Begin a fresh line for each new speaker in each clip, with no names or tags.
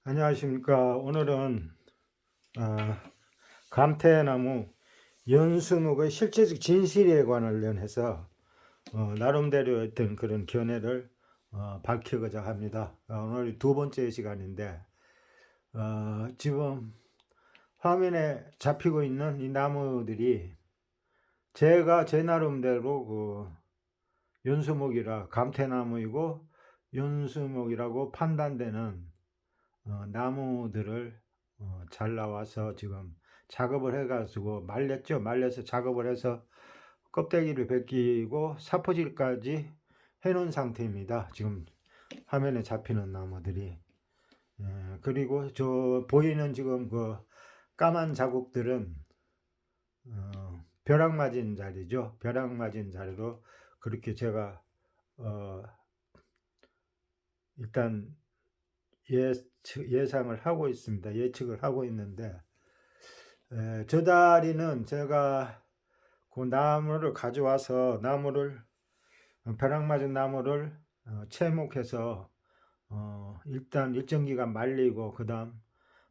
안녕하십니까. 오늘은 어, 감태나무 연수목의 실제적 진실에 관련해서 나름대로 어떤 그런 견해를 밝히고자 합니다. 오늘 두 번째 시간인데 지금 화면에 잡히고 있는 이 나무들이 제가 제 나름대로 연수목이라 감태나무이고 연수목이라고 판단되는 나무들을 잘 나와서 지금 작업을 해가지고 말렸죠. 말려서 작업을 해서 껍데기를 벗기고 사포질까지 해놓은 상태입니다. 지금 화면에 잡히는 나무들이. 그리고 저 보이는 지금 그 까만 자국들은 벼락 맞은 자리죠. 벼락 맞은 자리로 그렇게 제가 어, 일단 예상을 하고 있습니다. 예측을 하고 있는데 저 다리는 제가 그 나무를 가져와서 벼락 맞은 나무를 채목해서 일단 일정 기간 말리고 그다음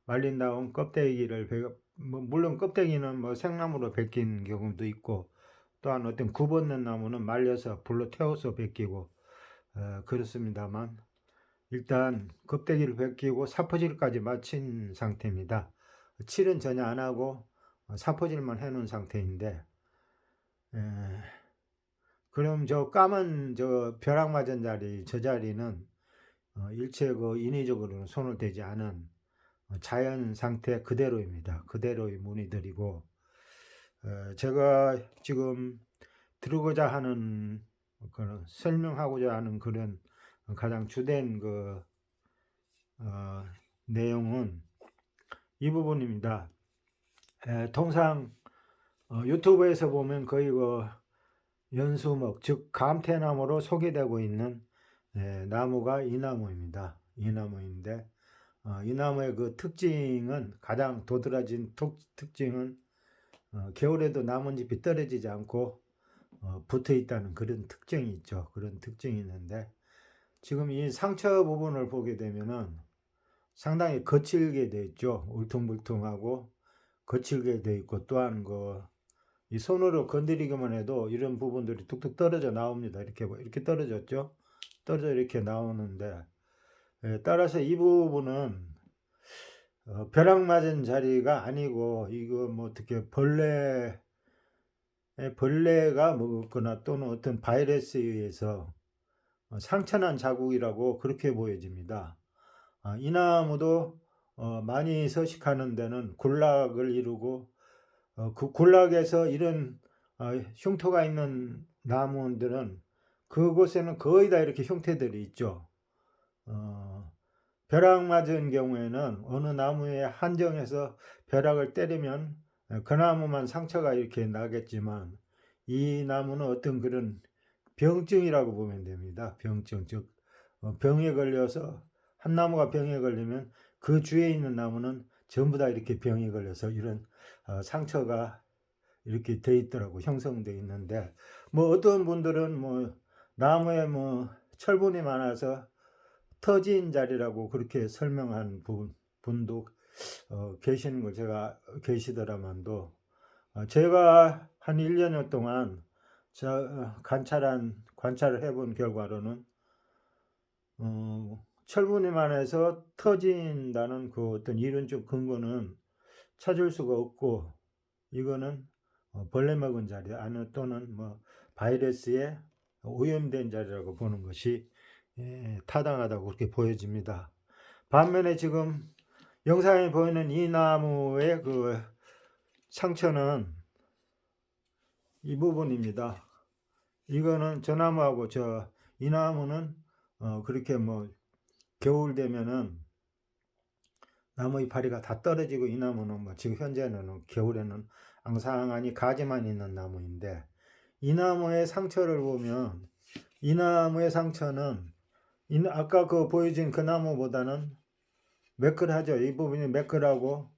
말린 다음 껍데기를 물론 껍데기는 뭐 생나무로 벗긴 경우도 있고 또한 어떤 굽었는 나무는 말려서 불로 태워서 벗기고 그렇습니다만 일단 껍데기를 벗기고 사포질까지 마친 상태입니다. 칠은 전혀 안 하고 사포질만 해놓은 상태인데 에, 그럼 저 까만 저 벼락 맞은 자리 저 자리는 일체 인위적으로는 손을 대지 않은 자연 상태 그대로입니다. 그대로의 무늬들이고 제가 지금 들고자 하는 설명하고자 하는 그런 가장 주된 어, 내용은 이 부분입니다. 통상 유튜브에서 보면 거의 연수목 즉 감태나무로 소개되고 있는 나무가 이 나무입니다. 이 나무인데 이 나무의 그 특징은 가장 도드라진 특징은 겨울에도 나뭇잎이 떨어지지 않고 붙어 있다는 그런 특징이 있죠. 그런 특징이 있는데 지금 이 상처 부분을 보게 되면은 상당히 거칠게 되어 있죠. 울퉁불퉁하고 거칠게 되어 있고 또한 이 손으로 건드리기만 해도 이런 부분들이 뚝뚝 떨어져 나옵니다. 이렇게 떨어졌죠. 떨어져 이렇게 나오는데 따라서 이 부분은 벼락 맞은 자리가 아니고 이거 뭐 어떻게 벌레가 먹었거나 또는 어떤 바이러스에 의해서 상처난 자국이라고 그렇게 보여집니다. 이 나무도 많이 서식하는 데는 군락을 이루고 그 군락에서 이런 흉터가 있는 나무들은 그곳에는 거의 다 이렇게 흉터들이 있죠. 벼락 맞은 경우에는 어느 나무에 한정해서 벼락을 때리면 그 나무만 상처가 이렇게 나겠지만 이 나무는 어떤 그런 병증이라고 보면 됩니다. 병증 즉 병에 걸려서 한 나무가 병에 걸리면 그 주위에 있는 나무는 전부 다 이렇게 병에 걸려서 이런 상처가 이렇게 돼 있더라고 형성돼 있는데 뭐 어떤 분들은 뭐 나무에 뭐 철분이 많아서 터진 자리라고 그렇게 설명한 분도 계시는 걸 제가 계시더라만도 제가 한 1년여 동안 관찰을 해본 결과로는 철분이 많아서 터진다는 그 어떤 이론적 근거는 찾을 수가 없고 이거는 벌레 먹은 자리 아니 또는 뭐 바이러스에 오염된 자리라고 보는 것이 타당하다고 그렇게 보여집니다. 반면에 지금 영상에 보이는 이 나무의 그 상처는 이 부분입니다. 이거는 저 나무하고 이 나무는 그렇게 뭐 겨울 되면은 나무 이파리가 다 떨어지고 이 나무는 뭐 지금 현재는 겨울에는 앙상하니 가지만 있는 나무인데 이 나무의 상처를 보면 이 나무의 상처는 아까 보여진 그 나무보다는 매끈하죠. 이 부분이 매끈하고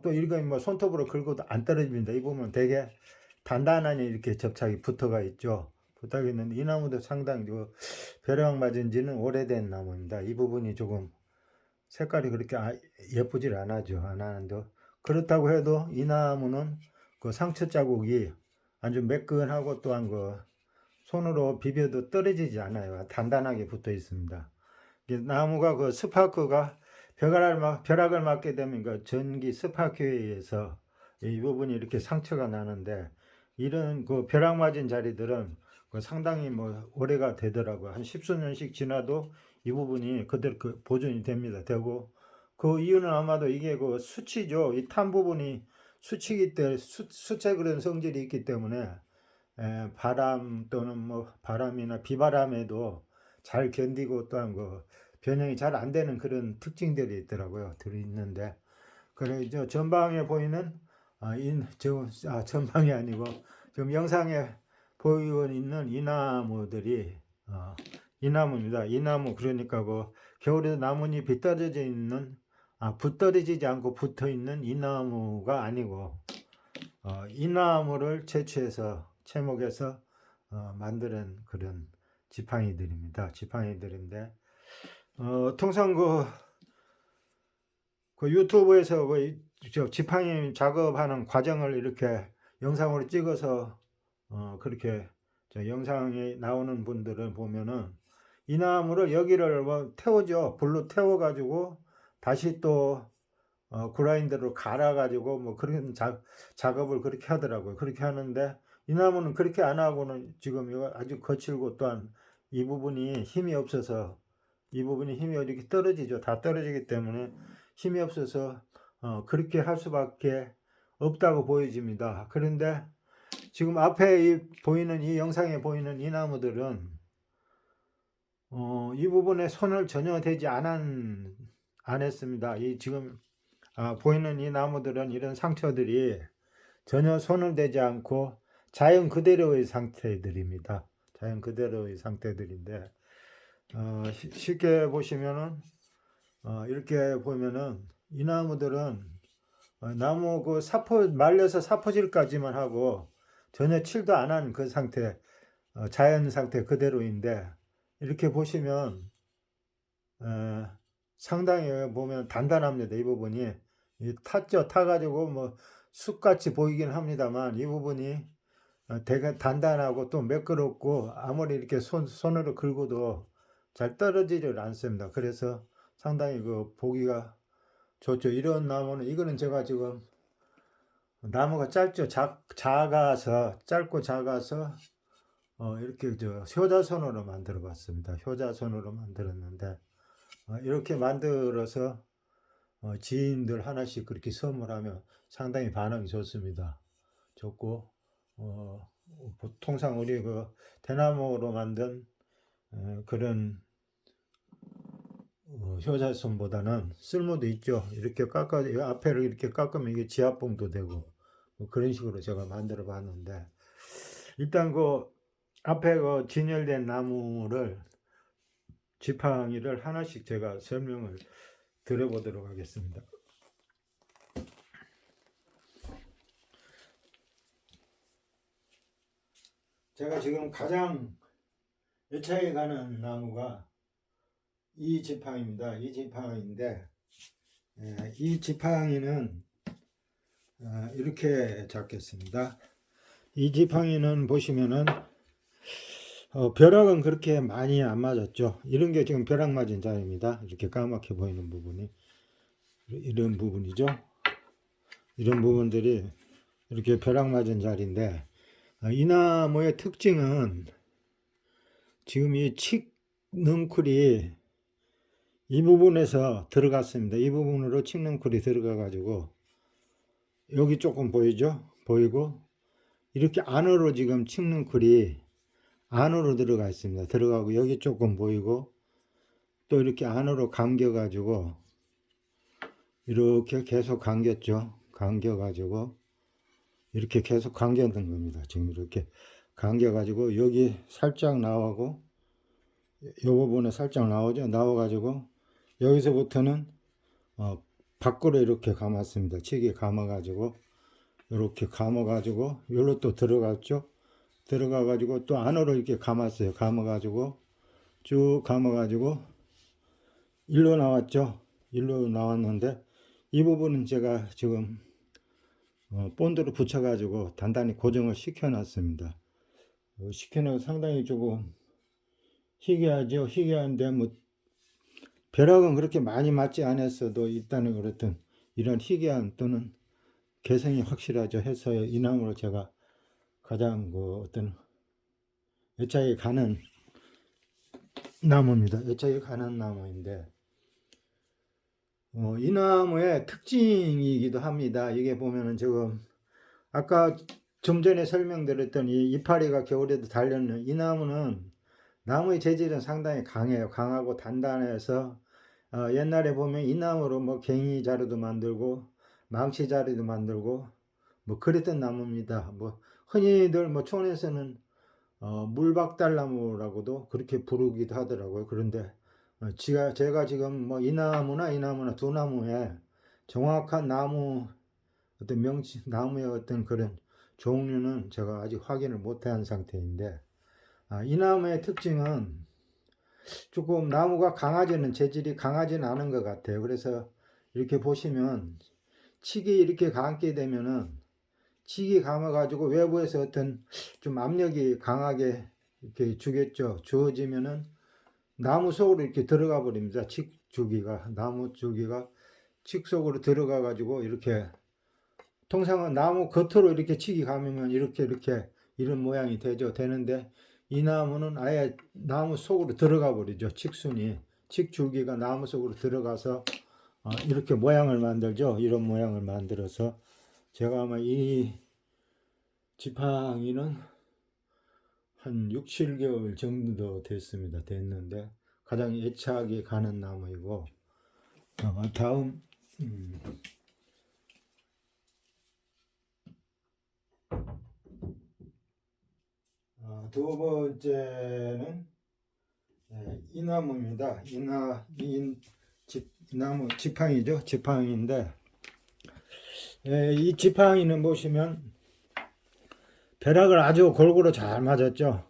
또 이거 뭐 손톱으로 긁어도 안 떨어집니다. 이 부분 되게 단단하니 이렇게 접착이 붙어가 있죠. 붙어 있는데 이 나무도 상당히 벼락 맞은 지는 오래된 나무입니다. 이 부분이 조금 색깔이 그렇게 예쁘질 않아죠. 안 하는데 그렇다고 해도 이 나무는 그 상처 자국이 아주 매끈하고 또한 그 손으로 비벼도 떨어지지 않아요. 단단하게 붙어 있습니다. 나무가 그 스파크가 벼락을 맞게 되면 그 전기 스파크에 의해서 이 부분이 이렇게 상처가 나는데, 이런 그 벼락 맞은 자리들은 그 상당히 뭐 오래가 되더라고요. 한 십수년씩 지나도 이 부분이 그대로 그 보존이 됩니다. 되고 그 이유는 아마도 이게 그 수치죠. 이 탄 부분이 수치기 때문에 수채 그런 성질이 있기 때문에 바람 또는 뭐 바람이나 비바람에도 잘 견디고 또한 그 변형이 잘 안 되는 그런 특징들이 있더라고요. 들이 있는데, 그래 저 전방에 보이는 전방이 아니고 지금 영상에 보이고 있는 이 나무들이 이 나무입니다. 이 나무 그러니까 그 겨울에 나뭇잎이 떨어져 있는 떨어지지 않고 붙어 있는 이 나무가 아니고 이 나무를 채취해서 채목해서 만드는 그런 지팡이들입니다. 지팡이들인데 통상 그 유튜브에서 지팡이 작업하는 과정을 이렇게 영상으로 찍어서 그렇게 영상에 나오는 분들을 보면은 이 나무를 여기를 뭐 태우죠. 불로 태워 가지고 다시 또 그라인더로 갈아 가지고 뭐 그런 작업을 그렇게 하더라고요. 그렇게 하는데 이 나무는 그렇게 안 하고는 지금 이거 아주 거칠고 또한 이 부분이 힘이 없어서 이 부분이 힘이 이렇게 떨어지죠. 다 떨어지기 때문에 힘이 없어서 그렇게 할 수밖에 없다고 보여집니다. 그런데 지금 앞에 보이는 이 영상에 보이는 이 나무들은 이 부분에 손을 전혀 대지 안 했습니다. 이 지금 보이는 이 나무들은 이런 상처들이 전혀 손을 대지 않고 자연 그대로의 상태들입니다. 자연 그대로의 상태들인데 쉽게 보시면은 이렇게 보면은 이 나무들은 나무 그 사포 말려서 사포질까지만 하고 전혀 칠도 안 한 그 상태, 자연 상태 그대로인데, 이렇게 보시면 상당히 보면 단단합니다. 이 부분이 탔죠. 타가지고 뭐 쑥같이 보이긴 합니다만 이 부분이 되게 단단하고 또 매끄럽고 아무리 이렇게 손으로 긁어도 잘 떨어지질 않습니다. 그래서 상당히 그 보기가 좋죠. 이런 나무는 이거는 제가 지금 나무가 짧죠. 작아서 짧고 작아서 이렇게 효자손으로 만들어 봤습니다. 효자손으로 만들었는데 이렇게 만들어서 지인들 하나씩 그렇게 선물하면 상당히 반응이 좋습니다. 좋고 통상 우리 그 대나무로 만든 그런 효자손보다는 쓸모도 있죠. 이렇게 앞에를 이렇게 깎으면 이게 지압봉도 되고 뭐 그런 식으로 제가 만들어 봤는데, 일단 그 앞에 그 진열된 나무를 지팡이를 하나씩 제가 설명을 드려보도록 하겠습니다. 제가 지금 가장 열차에 가는 나무가 이 지팡이입니다. 이 지팡이인데 이 지팡이는 이렇게 잡겠습니다. 이 지팡이는 보시면은 벼락은 그렇게 많이 안 맞았죠. 이런 게 지금 벼락 맞은 자리입니다. 이렇게 까맣게 보이는 부분이 이런 부분이죠. 이런 부분들이 이렇게 벼락 맞은 자리인데 이 나무의 특징은 지금 이 칡넝쿨이 이 부분에서 들어갔습니다. 이 부분으로 칡넝쿨이 들어가 가지고 여기 조금 보이죠? 보이고 이렇게 안으로 지금 칡넝쿨이 안으로 들어가 있습니다. 들어가고 여기 조금 보이고 또 이렇게 안으로 감겨 가지고 이렇게 계속 감겼죠. 감겨 가지고 이렇게 계속 감겼던 겁니다. 지금 이렇게 감겨 가지고 여기 살짝 나오고 이 부분에 살짝 나오죠. 나와 가지고 여기서부터는 밖으로 이렇게 감았습니다. 칡이 감아 가지고 이렇게 감아 가지고 여기로 또 들어갔죠. 들어가 가지고 또 안으로 이렇게 감았어요. 감아 가지고 쭉 감아 가지고 일로 나왔죠. 일로 나왔는데 이 부분은 제가 지금 본드로 붙여 가지고 단단히 고정을 시켜 놨습니다. 시켜 놓고 상당히 조금 희귀하죠. 희귀한데 뭐 벼락은 그렇게 많이 맞지 않았어도 일단은 그렇든 이런 희귀한 또는 개성이 확실하죠 해서 이 나무로 제가 가장 그 어떤 애착이 가는 나무입니다. 애착이 가는 나무인데 이 나무의 특징이기도 합니다. 이게 보면은 지금 아까 좀 전에 설명드렸던 이 이파리가 겨울에도 달렸는 이 나무는 나무의 재질은 상당히 강해요. 강하고 단단해서 옛날에 보면 이 나무로 뭐 갱이 자루도 만들고 망치 자루도 만들고 뭐 그랬던 나무입니다. 뭐 흔히들 뭐 촌에서는 물박달나무라고도 그렇게 부르기도 하더라고요. 그런데 제가 지금 뭐 이 나무나 두 나무에 정확한 나무 어떤 나무의 어떤 그런 종류는 제가 아직 확인을 못한 상태인데 이 나무의 특징은 조금 나무가 재질이 강하지는 않은 것 같아요. 그래서 이렇게 보시면 칡이 이렇게 감게 되면은 칡이 감아가지고 외부에서 어떤 좀 압력이 강하게 이렇게 주어지면은 나무 속으로 이렇게 들어가 버립니다. 나무 주기가 칡 속으로 들어가 가지고 이렇게 통상은 나무 겉으로 이렇게 칡이 감으면 이렇게 이런 모양이 되는데 이 나무는 아예 나무 속으로 들어가 버리죠. 칡줄기가 나무 속으로 들어가서 이렇게 모양을 만들죠. 이런 모양을 만들어서 제가 아마 이 지팡이는 한 6, 7개월 정도 됐는데 가장 애착이 가는 나무이고 다음 두 번째는 이 나무입니다. 이 나무 지팡이죠. 지팡이인데 이 지팡이는 보시면 벼락을 아주 골고루 잘 맞았죠.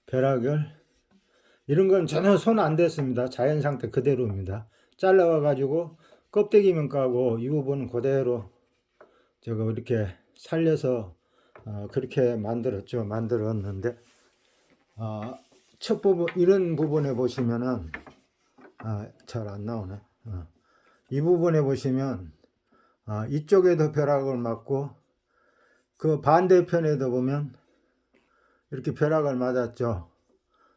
벼락을 이런 건 전혀 손 안 댔습니다. 자연 상태 그대로입니다. 잘라와 가지고 껍데기만 까고 이 부분은 그대로 제가 이렇게 살려서 그렇게 만들었는데 첫 부분 이런 부분에 보시면은 잘 안 나오네. 이 부분에 보시면 이쪽에도 벼락을 맞고 그 반대편에도 보면 이렇게 벼락을 맞았죠.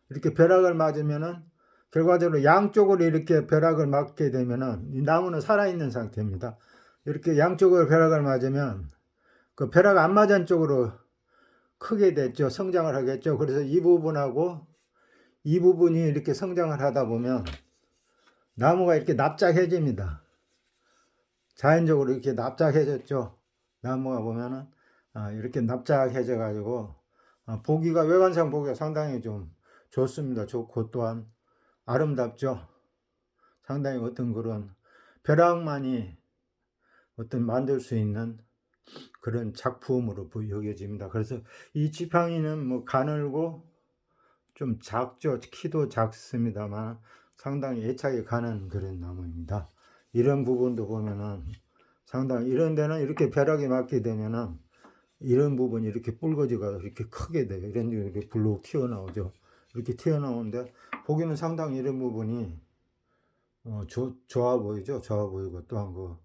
이렇게 벼락을 맞으면은 결과적으로 양쪽으로 이렇게 벼락을 맞게 되면은 이 나무는 살아있는 상태입니다. 이렇게 양쪽으로 벼락을 맞으면 그 벼락 안 맞은 쪽으로 크게 됐죠. 성장을 하겠죠. 그래서 이 부분하고 이 부분이 이렇게 성장을 하다 보면 나무가 이렇게 납작해집니다. 자연적으로 이렇게 납작해졌죠. 나무가 보면은 이렇게 납작해져 가지고 외관상 보기가 상당히 좀 좋습니다. 좋고 또한 아름답죠. 상당히 어떤 그런 벼락만이 어떤 만들 수 있는 그런 작품으로 여겨집니다. 그래서 이 지팡이는 뭐 가늘고 좀 작죠. 키도 작습니다만 상당히 애착이 가는 그런 나무입니다. 이런 부분도 보면은 상당히 이런 데는 이렇게 벼락이 맞게 되면은 이런 부분이 이렇게 붉어지가 이렇게 크게 돼요. 이런 게 이렇게 불룩 튀어나오죠. 이렇게 튀어나오는데 보기는 상당히 이런 부분이 좋아 보이죠. 좋아 보이고 또한 그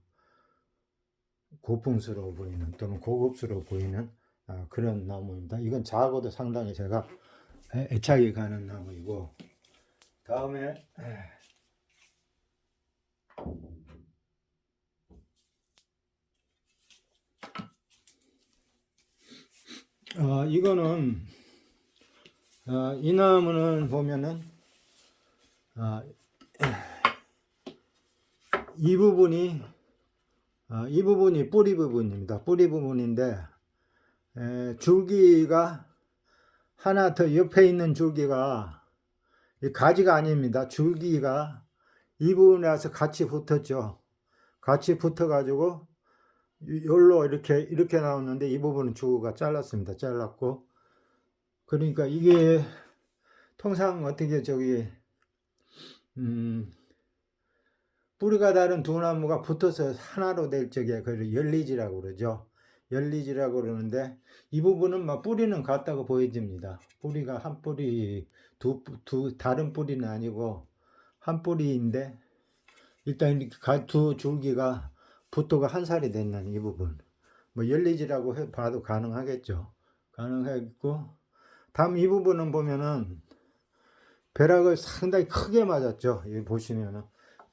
고풍스러워 보이는 또는 고급스러워 보이는 그런 나무입니다. 이건 작아도 상당히 제가 애착이 가는 나무이고 다음에 이거는 이 나무는 보면은 이 부분이 뿌리 부분입니다. 뿌리 부분인데 줄기가 하나 더 옆에 있는 줄기가 가지가 아닙니다. 줄기가 이 부분에 와서 같이 붙었죠. 같이 붙어 가지고 여기로 이렇게 나오는데 이 부분은 주가 잘랐습니다. 잘랐고 그러니까 이게 통상 어떻게 뿌리가 다른 두 나무가 붙어서 하나로 될 적에 그걸 열리지라고 그러죠. 열리지라고 그러는데 이 부분은 막 뿌리는 같다고 보여집니다. 뿌리가 한 뿌리 두 다른 뿌리는 아니고 한 뿌리인데 일단 이렇게 두 줄기가 붙어가 한 살이 됐는 이 부분 뭐 열리지라고 봐도 가능하겠죠. 가능하겠고 다음 이 부분은 보면은 벼락을 상당히 크게 맞았죠. 여기 보시면은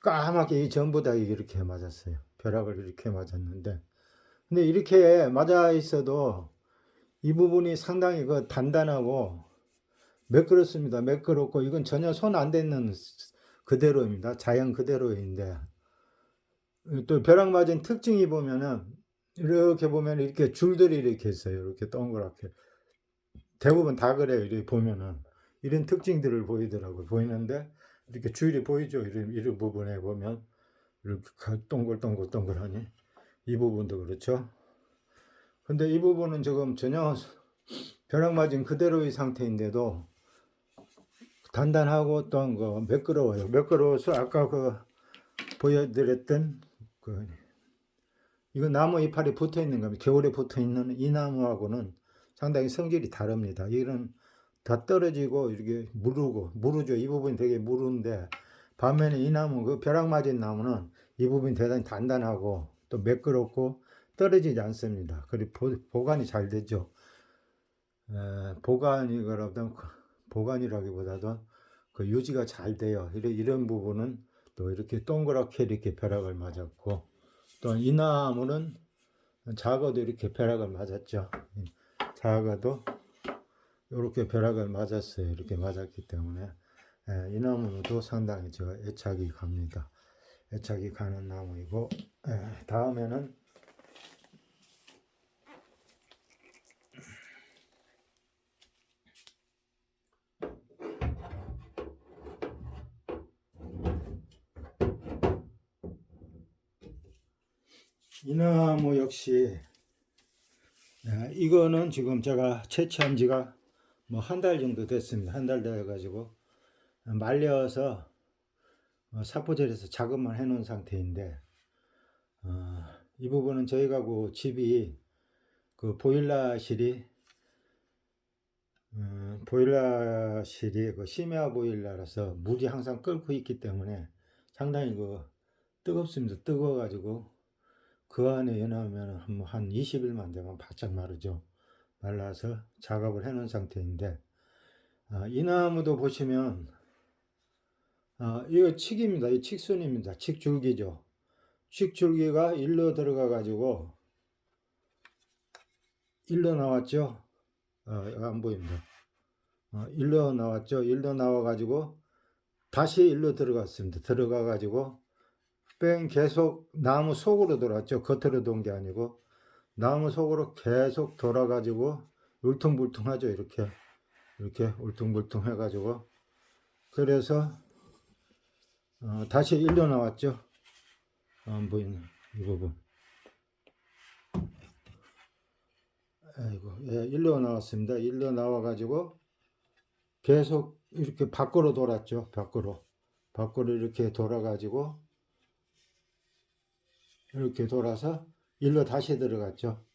까맣게 전부 다 이렇게 맞았어요. 벼락을 이렇게 맞았는데 근데 이렇게 맞아 있어도 이 부분이 상당히 그 단단하고 매끄럽습니다. 매끄럽고 이건 전혀 손 안 댔는 그대로입니다. 자연 그대로인데 또 벼락 맞은 특징이 보면은 이렇게 보면 이렇게 줄들이 이렇게 있어요. 이렇게 동그랗게 대부분 다 그래요. 이렇게 보면은 이런 특징들을 보이더라고요. 보이는데 이렇게 줄이 보이죠. 이런 부분에 보면 이렇게 동글동글동글하니 이 부분도 그렇죠. 근데 이 부분은 지금 전혀 벼락 맞은 그대로의 상태인데도 단단하고 또 그 매끄러워요. 매끄러워서 아까 그 보여드렸던 그 이거 나무 이파리 붙어 있는 겁니다. 겨울에 붙어 있는 이 나무하고는 상당히 성질이 다릅니다. 이런 다 떨어지고 이렇게 무르죠. 이 부분이 되게 무른데 반면에 이 나무 그 벼락 맞은 나무는 이 부분이 대단히 단단하고 또 매끄럽고 떨어지지 않습니다. 그리고 보관이 잘 되죠. 보관이라기보다도 그 유지가 잘 돼요. 이런 부분은 또 이렇게 동그랗게 이렇게 벼락을 맞았고 또 이 나무는 작아도 이렇게 벼락을 맞았죠. 작아도 이렇게 벼락을 맞았어요. 이렇게 맞았기 때문에 이 나무도 상당히 제가 애착이 갑니다. 애착이 가는 나무이고 다음에는 이 나무 역시 이거는 지금 제가 채취한 지가 뭐 한 달 정도 됐습니다. 한 달 돼가지고 말려서 사포질해서 작업만 해놓은 상태인데 이 부분은 저희가 그 집이 그 보일러실이 그 심야 보일러라서 물이 항상 끓고 있기 때문에 상당히 그 뜨겁습니다. 뜨거워가지고 그 안에 연하면 한 20일만 되면 바짝 마르죠. 말라서 작업을 해놓은 상태인데 이 나무도 보시면 이거 칡입니다. 이 칡순입니다. 칡줄기죠. 칡줄기가 일로 들어가 가지고 일로 나왔죠. 안 보입니다. 일로 나왔죠. 일로 나와 가지고 다시 일로 들어갔습니다. 들어가 가지고 계속 나무 속으로 돌았죠. 겉으로 돈 게 아니고 나무 속으로 계속 돌아 가지고 울퉁불퉁하죠. 이렇게 울퉁불퉁 해 가지고 그래서 다시 일로 나왔죠. 안 보이네 이 부분. 아이고, 일로 나왔습니다. 일로 나와 가지고 계속 이렇게 밖으로 돌았죠. 밖으로 이렇게 돌아 가지고 이렇게 돌아서 일로 다시 들어갔죠.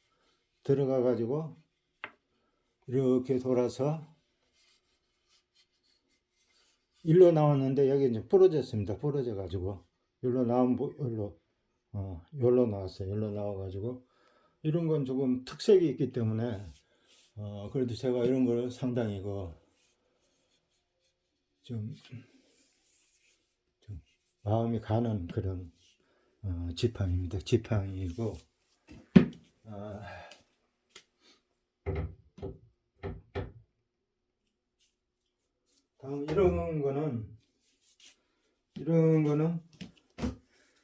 들어가 가지고 이렇게 돌아서 일로 나왔는데 여기 이제 부러졌습니다. 부러져 가지고 일로 나온 여기로 나왔어요. 여기로 나와 가지고 이런 건 조금 특색이 있기 때문에 그래도 제가 이런 걸 상당히 좀 마음이 가는 그런 지팡이입니다. 지팡이고 다음 이런 거는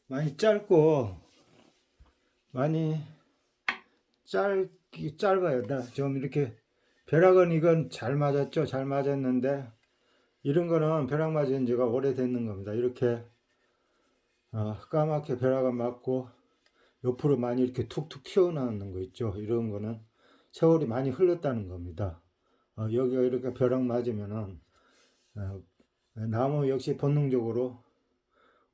많이 짧고 많이 짧아요. 좀 이렇게 벼락은 이건 잘 맞았죠. 잘 맞았는데 이런 거는 벼락 맞은 지가 오래됐는 겁니다. 이렇게 까맣게 벼락을 맞고 옆으로 많이 이렇게 툭툭 튀어나오는 거 있죠. 이런 거는 세월이 많이 흘렀다는 겁니다. 여기가 이렇게 벼락 맞으면은 나무 역시 본능적으로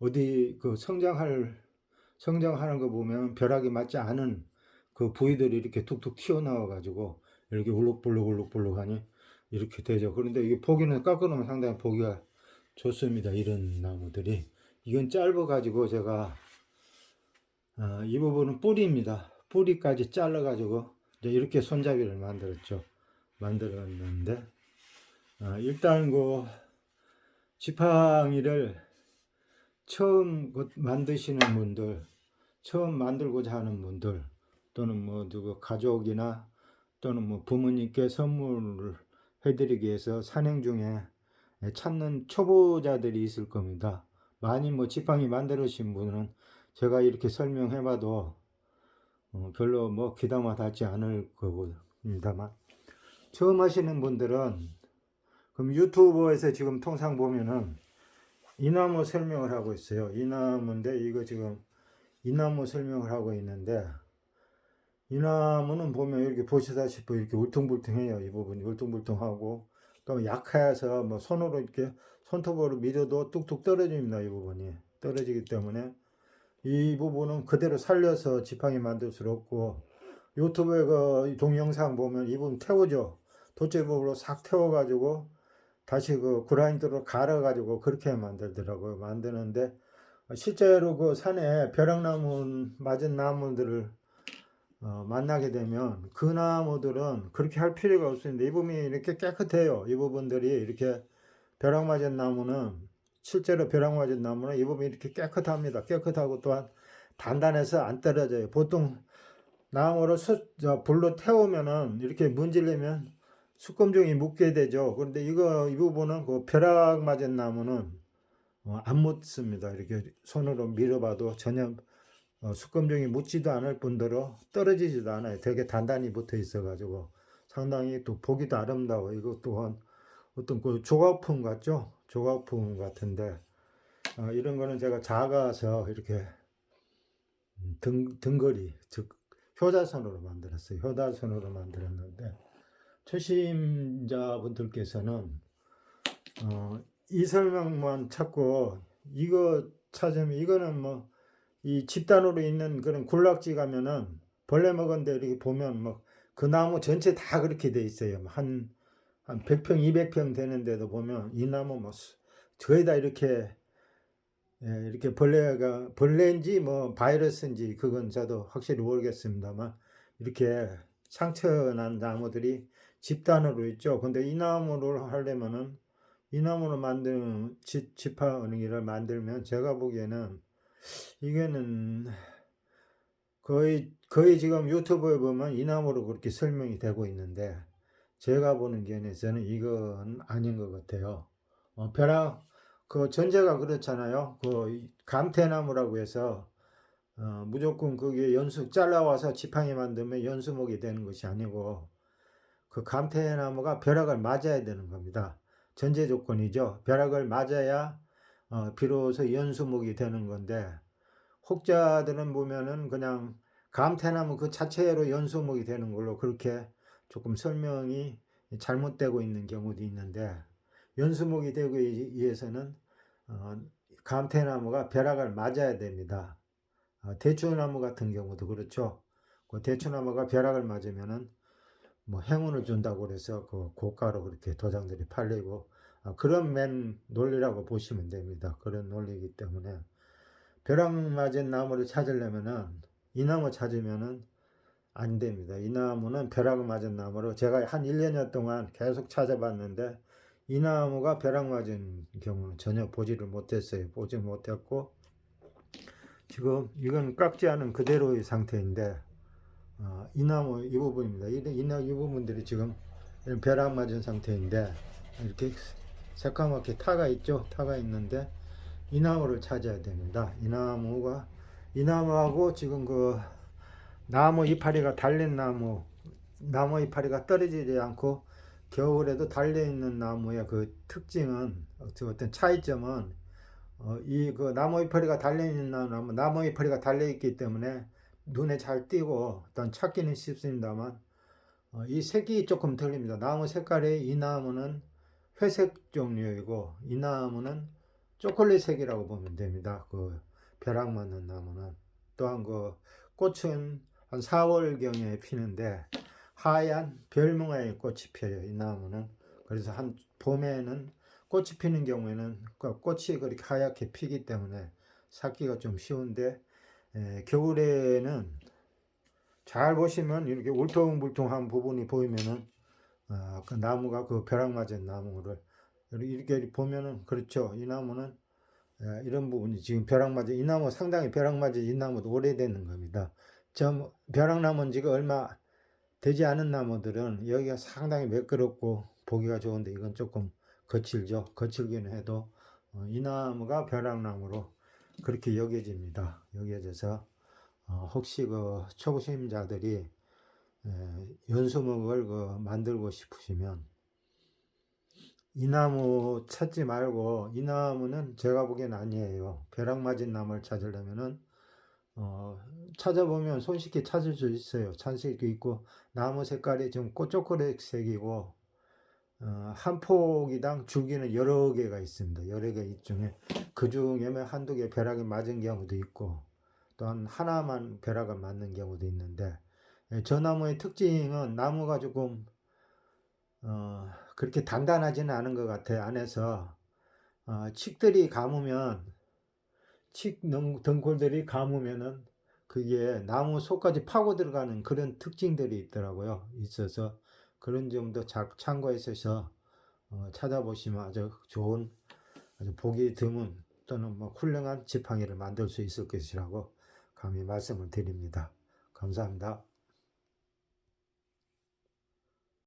어디 그 성장하는 거 보면 벼락이 맞지 않은 그 부위들이 이렇게 툭툭 튀어나와 가지고 이렇게 울룩불룩 하니 이렇게 되죠. 그런데 이게 보기는 깎아놓으면 상당히 보기가 좋습니다. 이런 나무들이. 이건 짧아 가지고 제가 이 부분은 뿌리입니다. 뿌리까지 잘라 가지고 이제 이렇게 손잡이를 만들었는데 일단 그 지팡이를 처음 만드시는 분들, 처음 만들고자 하는 분들, 또는 뭐 누구 가족이나 또는 뭐 부모님께 선물을 해드리기 위해서 산행 중에 찾는 초보자들이 있을 겁니다. 많이 뭐 지팡이 만들으신 분은 제가 이렇게 설명해봐도 별로 뭐 귀담아 닿지 않을 겁니다만, 처음 하시는 분들은 그럼 유튜브에서 지금 통상 보면은 이 나무 설명을 하고 있어요. 이 나무인데 이거 지금 이 나무 설명을 하고 있는데, 이 나무는 보면 이렇게 보시다시피 이렇게 울퉁불퉁해요. 이 부분이 울퉁불퉁하고 또 약해서 뭐 손으로 이렇게 손톱으로 밀어도 뚝뚝 떨어집니다. 이 부분이 떨어지기 때문에 이 부분은 그대로 살려서 지팡이 만들 수 없고, 유튜브에 그 동영상 보면 이 부분 태우죠. 돛제법으로 싹 태워가지고 다시 그 그라인더로 갈아가지고 그렇게 만들더라고요. 만드는데 실제로 그 산에 벼락나무 맞은 나무들을 만나게 되면 그 나무들은 그렇게 할 필요가 없습니다. 이 부분이 이렇게 깨끗해요. 이 부분들이 이렇게 벼락 맞은 나무는, 실제로 벼락 맞은 나무는 이 부분이 이렇게 깨끗합니다. 깨끗하고 또한 단단해서 안 떨어져요. 보통 나무를 불로 태우면은 이렇게 문지르면 수검종이 묻게 되죠. 그런데 이 부분은 그 벼락 맞은 나무는 안 묻습니다. 이렇게 손으로 밀어봐도 전혀 수검종이 묻지도 않을 뿐더러 떨어지지도 않아요. 되게 단단히 붙어 있어가지고 상당히 또 보기도 아름다워. 이것 또한 어떤 그 조각품 같죠? 조각품 같은데 이런 거는 제가 작아서 이렇게 등거리, 즉 효자손으로 만들었어요. 효자손으로 만들었는데 초심자분들께서는 이 설명만 찾고 이거 찾으면, 이거는 뭐 이 집단으로 있는 그런 군락지 가면은 벌레 먹은 데 이렇게 보면 뭐 그 나무 전체 다 그렇게 돼 있어요. 한 100평, 200평 되는데도 보면 이 나무 뭐 거의 다 이렇게 이렇게 벌레인지 뭐 바이러스인지 그건 저도 확실히 모르겠습니다만 이렇게 상처난 나무들이 집단으로 있죠. 근데 이 나무를 하려면은, 이 나무로 만드는 지팡이를 만들면 제가 보기에는 이게는 거의 지금 유튜브에 보면 이 나무로 그렇게 설명이 되고 있는데 제가 보는 견해에서는 이건 아닌 것 같아요. 벼락 그 전제가 그렇잖아요. 그 감태나무라고 해서 무조건 그게 잘라와서 지팡이 만들면 연수목이 되는 것이 아니고 그 감태나무가 벼락을 맞아야 되는 겁니다. 전제 조건이죠. 벼락을 맞아야 비로소 연수목이 되는 건데, 혹자들은 보면은 그냥 감태나무 그 자체로 연수목이 되는 걸로 그렇게 조금 설명이 잘못되고 있는 경우도 있는데, 연수목이 되기 위해서는 감태나무가 벼락을 맞아야 됩니다. 대추나무 같은 경우도 그렇죠. 그 대추나무가 벼락을 맞으면은 뭐 행운을 준다고 그래서 그 고가로 그렇게 도장들이 팔리고 그런 맨 논리라고 보시면 됩니다. 그런 논리이기 때문에 벼락 맞은 나무를 찾으려면은 이 나무 찾으면은 안 됩니다. 이 나무는 벼락 맞은 나무로 제가 한 1, 년여 동안 계속 찾아봤는데 이 나무가 벼락 맞은 경우는 전혀 보지를 못했어요. 보지 못했고 지금 이건 깎지 않은 그대로의 상태인데 이 나무 이 부분입니다. 이 부분들이 지금 벼락 맞은 상태인데 이렇게 새까맣게 타가 있죠. 타가 있는데 이 나무를 찾아야 됩니다. 이 나무하고 지금 그 나무 이파리가 달린 나무 이파리가 떨어지지 않고 겨울에도 달려있는 나무의 그 특징은, 어떤 차이점은 이 그 나무 이파리가 달려있는 나무 이파리가 달려있기 때문에 눈에 잘 띄고 일단 찾기는 쉽습니다만 이 색이 조금 틀립니다. 나무 색깔이 이 나무는 회색 종류이고 이 나무는 초콜릿색이라고 보면 됩니다. 그 벼락 맞는 나무는. 또한 그 꽃은 한 4월경에 피는데 하얀 별몽아의 꽃이 펴요. 이 나무는. 그래서 한 봄에는 꽃이 피는 경우에는 그 꽃이 그렇게 하얗게 피기 때문에 찾기가 좀 쉬운데, 겨울에는 잘 보시면 이렇게 울퉁불퉁한 부분이 보이면은 그 나무가 그 벼락 맞은 나무를 이렇게 보면은, 그렇죠. 이 나무는 이런 부분이 지금 벼락 맞은, 이 나무 상당히 벼락 맞은 이 나무도 오래되는 겁니다. 저 벼락 나무는 지금 얼마 되지 않은 나무들은 여기가 상당히 매끄럽고 보기가 좋은데 이건 조금 거칠죠. 거칠기는 해도 이 나무가 벼락나무로 그렇게 여겨집니다. 여겨져서 혹시 그 초보심자들이 연수목을 그 만들고 싶으시면 이 나무 찾지 말고, 이 나무는 제가 보기엔 아니에요. 벼락 맞은 나무를 찾으려면은 찾아보면 손쉽게 찾을 수 있어요. 찾을 수 있고, 나무 색깔이 좀 초콜릿색이고, 한 폭이당 줄기는 여러 개가 있습니다. 여러 개 중에 그 중에만 한두 개 벼락이 맞은 경우도 있고, 또한 하나만 벼락을 맞는 경우도 있는데, 저 나무의 특징은 나무가 조금 그렇게 단단하지는 않은 것 같아요. 안에서 칡들이 감으면, 칡 등골들이 감으면은 그게 나무 속까지 파고 들어가는 그런 특징들이 있더라고요. 있어서 그런 점도 참고해서 찾아보시면 아주 좋은, 아주 보기 드문 또는 뭐 훌륭한 지팡이를 만들 수 있을 것이라고 감히 말씀을 드립니다. 감사합니다.